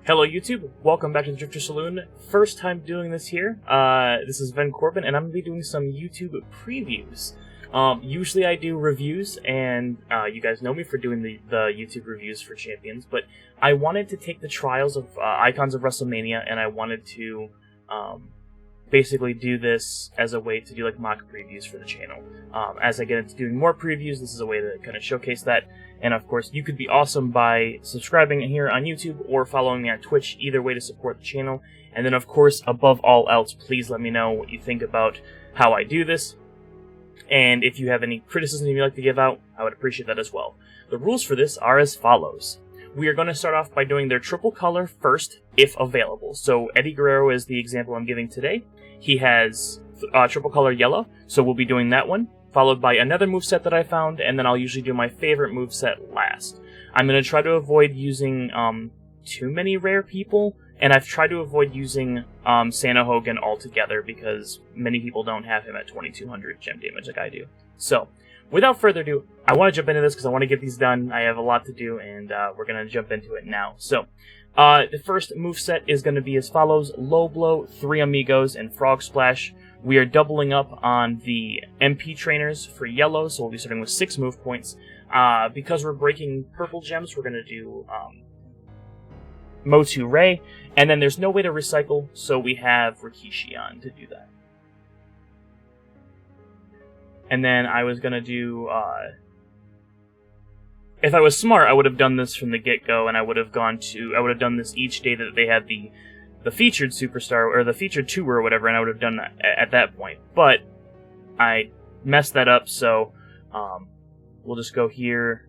Hello YouTube, welcome back to the Drifter Saloon. First time doing this here. This is Ben Corbin, and I'm going to be doing some YouTube previews. Usually I do reviews, and you guys know me for doing the YouTube reviews for Champions, but I wanted to take the trials of Icons of WrestleMania, and I wanted to basically do this as a way to do like mock previews for the channel. As I get into doing more previews, this is a way to kind of showcase that. And of course, you could be awesome by subscribing here on YouTube or following me on Twitch, either way to support the channel. And then of course, above all else, please let me know what you think about how I do this. And if you have any criticism you'd like to give out, I would appreciate that as well. The rules for this are as follows. We are going to start off by doing their triple color first, if available. So Eddie Guerrero is the example I'm giving today. He has triple color yellow, so we'll be doing that one, followed by another moveset that I found, and then I'll usually do my favorite moveset last. I'm going to try to avoid using too many rare people, and I've tried to avoid using Santa Hogan altogether because many people don't have him at 2200 gem damage like I do. So, without further ado, I want to jump into this because I want to get these done. I have a lot to do, and we're going to jump into it now. So, the first moveset is going to be as follows: Low Blow, 3 Amigos, and Frog Splash. We are doubling up on the MP trainers for yellow, so we'll be starting with 6 move points. Because we're breaking purple gems, we're going to do Motu Ray, and then there's no way to recycle, so we have Rikishi on to do that. And then I was going to do... if I was smart, I would have done this from the get-go, and I would have done this each day that they had the featured superstar, or the featured tour or whatever, and I would have done that at that point. But I messed that up, so we'll just go here,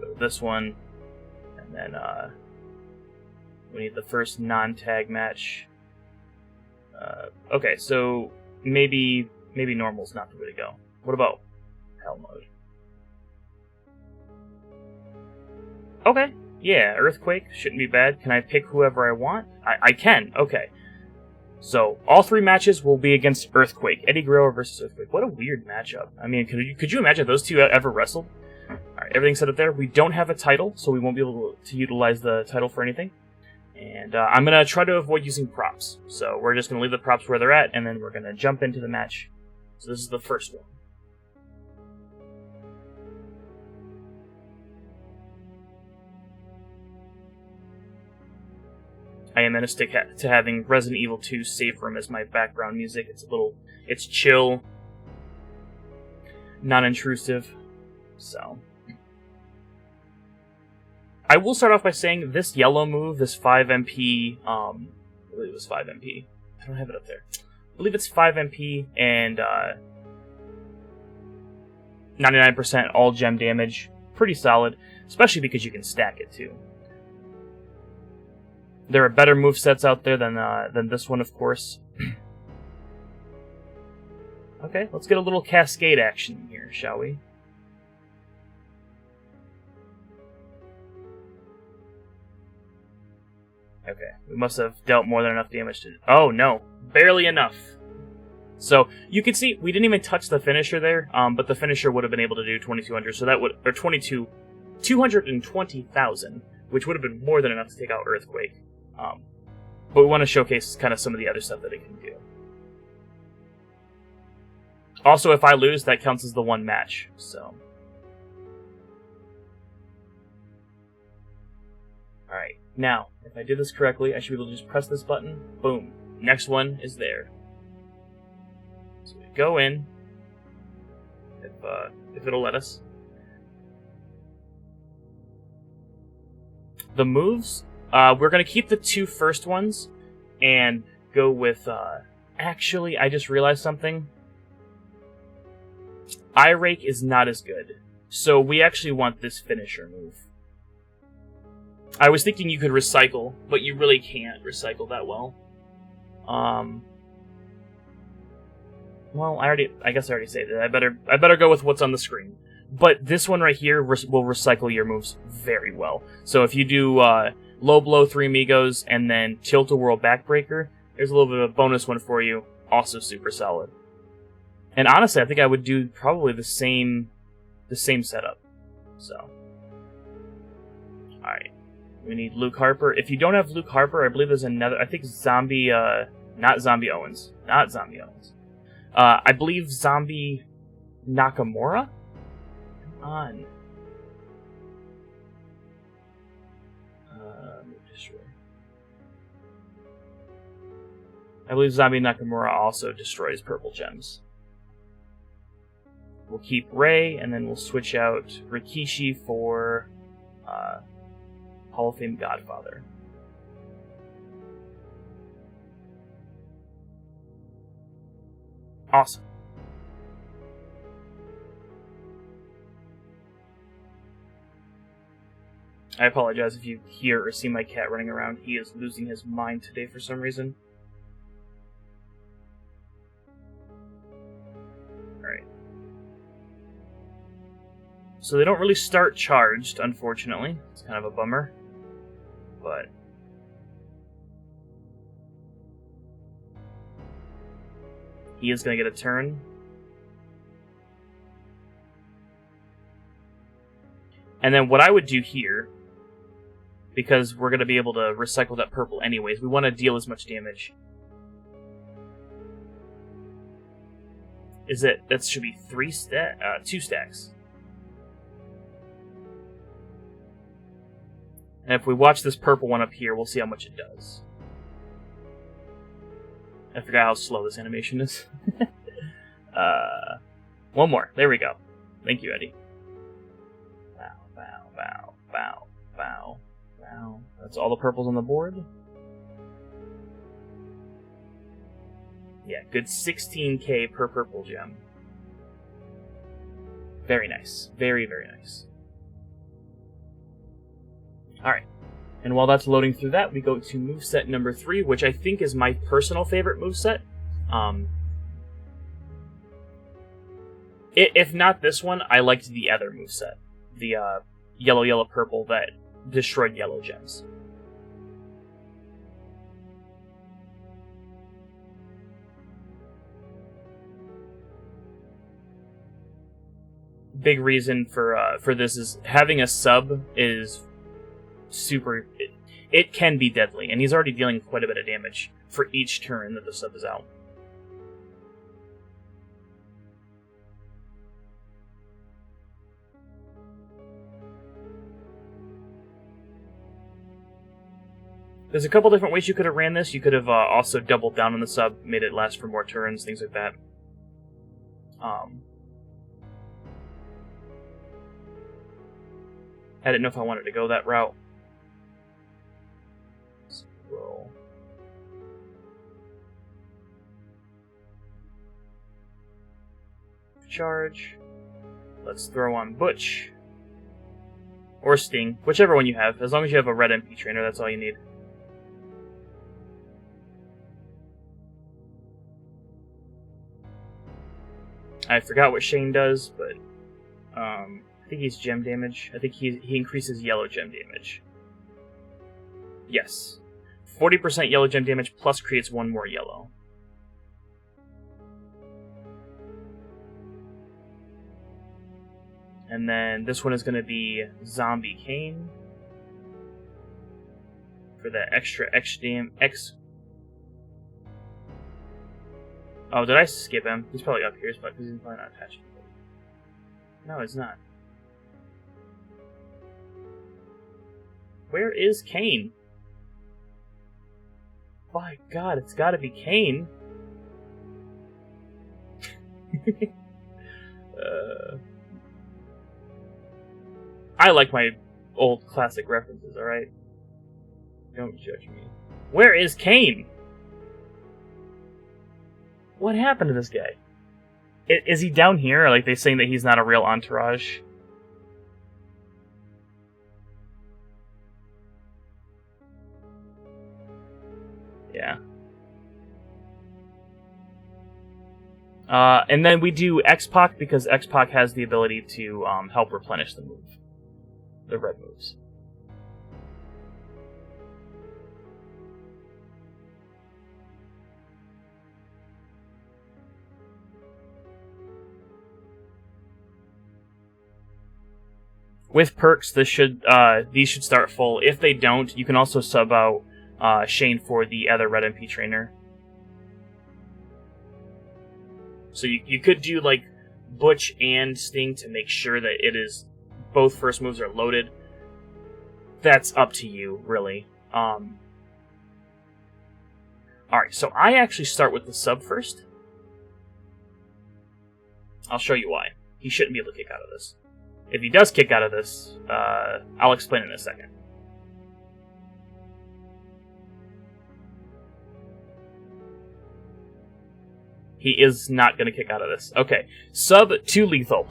go to this one, and then we need the first non-tag match. Okay, so maybe normal's not the way to go. What about hell mode? Okay. Yeah, Earthquake shouldn't be bad. Can I pick whoever I want? I can. Okay. So, all 3 matches will be against Earthquake. Eddie Guerrero versus Earthquake. What a weird matchup. I mean, could you imagine those two ever wrestled? Alright, everything's set up there. We don't have a title, so we won't be able to utilize the title for anything. And I'm going to try to avoid using props. So, we're just going to leave the props where they're at, and then we're going to jump into the match. So, this is the first one. I am going to stick to having Resident Evil 2 Save Room as my background music. It's chill, non-intrusive, so. I will start off by saying this yellow move, this 5 MP, I believe it was 5 MP. I don't have it up there. I believe it's 5 MP and 99% all gem damage. Pretty solid, especially because you can stack it too. There are better movesets out there than this one, of course. Okay, let's get a little cascade action here, shall we? Okay, we must have dealt more than enough damage to... Oh, no. Barely enough. So, you can see, we didn't even touch the finisher there, but the finisher would have been able to do 2200, so that would... Or 220,000, which would have been more than enough to take out Earthquake. But we want to showcase kind of some of the other stuff that it can do. Also, if I lose, that counts as the 1 match, so... Alright, now, if I did this correctly, I should be able to just press this button. Boom. Next one is there. So we go in, if it'll let us. The moves... we're going to keep the 2 first ones and go with... actually, I just realized something. Eye Rake is not as good. So we actually want this finisher move. I was thinking you could recycle, but you really can't recycle that well. Well, I guess I already said it. I better go with what's on the screen. But this one right here will recycle your moves very well. So if you do... Low Blow, 3 Amigos, and then Tilt-A-Whirl Backbreaker. There's a little bit of a bonus one for you. Also super solid. And honestly, I think I would do probably the same setup. So. Alright. We need Luke Harper. If you don't have Luke Harper, I believe there's another... I think Zombie... not Zombie Owens. Not Zombie Owens. I believe Zombie Nakamura? Come on. Destroy. I believe Zombie Nakamura also destroys purple gems. We'll keep Ray, and then we'll switch out Rikishi for Hall of Fame Godfather. Awesome. I apologize if you hear or see my cat running around. He is losing his mind today for some reason. Alright. So they don't really start charged, unfortunately. It's kind of a bummer. But... he is going to get a turn. And then what I would do here, because we're going to be able to recycle that purple anyways, we want to deal as much damage. Is it... that should be 2 stacks. And if we watch this purple one up here, we'll see how much it does. I forgot how slow this animation is. One more. There we go. Thank you, Eddie. Bow, bow, bow, bow, bow, bow. That's all the purples on the board. Yeah, good 16k per purple gem. Very nice. Very, very nice. Alright. And while that's loading through that, we go to moveset number 3, which I think is my personal favorite moveset. If not this one, I liked the other moveset. The yellow, yellow, purple that destroyed yellow gems. Big reason for this is having a sub is super... It can be deadly, and he's already dealing quite a bit of damage for each turn that the sub is out. There's a couple different ways you could have ran this. You could have also doubled down on the sub, made it last for more turns, things like that. I didn't know if I wanted to go that route. Roll. Charge. Let's throw on Butch. Or Sting, whichever one you have. As long as you have a red MP trainer, that's all you need. I forgot what Shane does, but I think he's gem damage. I think he increases yellow gem damage. Yes. 40% yellow gem damage plus creates 1 more yellow. And then this one is going to be Zombie Kane. For that extra X. Oh, did I skip him? He's probably up here, but he's probably not attached. No, he's not. Where is Kane? My God, it's got to be Kane. I like my old classic references, alright? Don't judge me. Where is Kane? What happened to this guy? Is he down here? Or like they saying that he's not a real entourage? Yeah. And then we do X-Pac because X-Pac has the ability to help replenish the move. The red moves. With perks, these should start full. If they don't, you can also sub out Shane for the other Red MP trainer. So you could do like Butch and Sting to make sure that it is both first moves are loaded. That's up to you, really. Alright, so I actually start with the sub first. I'll show you why. He shouldn't be able to kick out of this. If he does kick out of this, I'll explain in a second. He is not going to kick out of this. Okay, sub to lethal.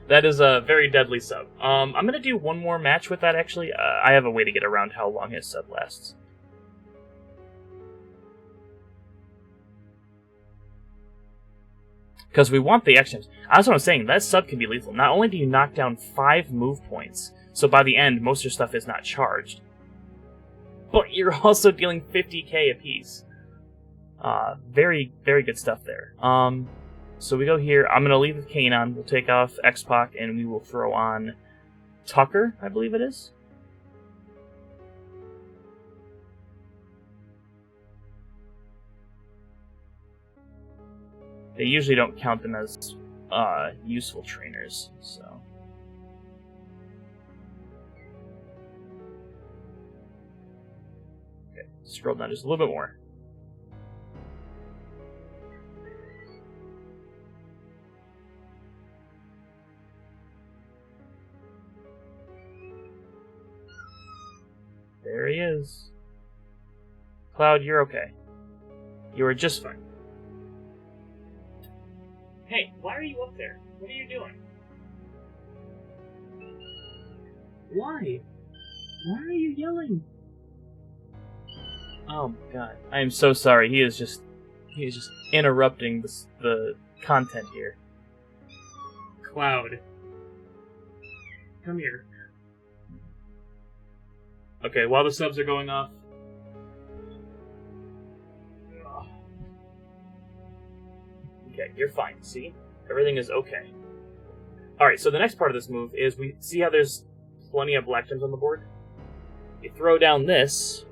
That is a very deadly sub. I'm going to do one more match with that, actually. I have a way to get around how long his sub lasts. Because we want the actions. That's what I'm saying. That sub can be lethal. Not only do you knock down 5 move points, so by the end, most of your stuff is not charged, but you're also dealing 50k apiece. Very, very good stuff there. So we go here. I'm going to leave with Kane on. We'll take off X-Pac, and we will throw on Tucker, I believe it is. They usually don't count them as useful trainers, so... Okay, scroll down just a little bit more. There he is. Cloud, you're okay. You are just fine. Hey, why are you up there? What are you doing? Why? Why are you yelling? Oh my god. I am so sorry. He is just interrupting the content here. Cloud. Come here. Okay, while the subs are going off. Okay, you're fine, see? Everything is okay. Alright, so the next part of this move is we see how there's plenty of black gems on the board? You throw down this.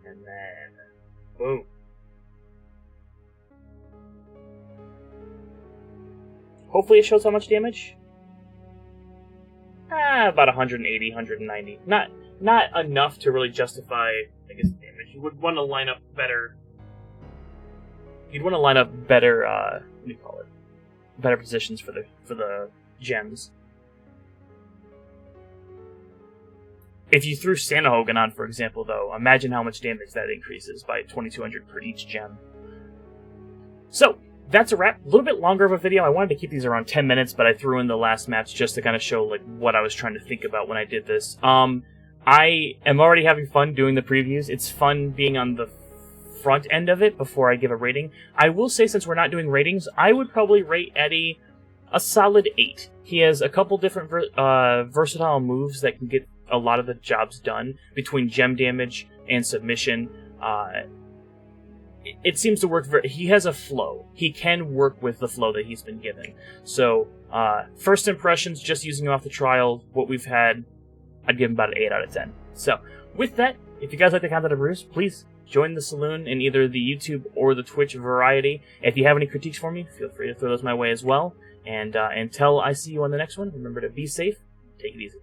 And then, boom. Hopefully it shows how much damage. About 180, 190. Not enough to really justify, I guess, damage. You would want to line up better. You'd want to line up better. What do you call it? Better positions for the gems. If you threw Santa Hogan on, for example, though, imagine how much damage that increases by 2,200 per each gem. So, that's a wrap. A little bit longer of a video. I wanted to keep these around 10 minutes, but I threw in the last match just to kind of show like what I was trying to think about when I did this. I am already having fun doing the previews. It's fun being on the front end of it before I give a rating. I will say, since we're not doing ratings, I would probably rate Eddie a solid 8. He has a couple different versatile moves that can get a lot of the jobs done between gem damage and submission. It seems to work he has a flow. He can work with the flow that he's been given. So, first impressions, just using him off the trial, what we've had, I'd give him about an 8 out of 10. So, with that, if you guys like the content of Bruce, please join the Saloon in either the YouTube or the Twitch variety. If you have any critiques for me, feel free to throw those my way as well. And until I see you on the next one, remember to be safe, take it easy.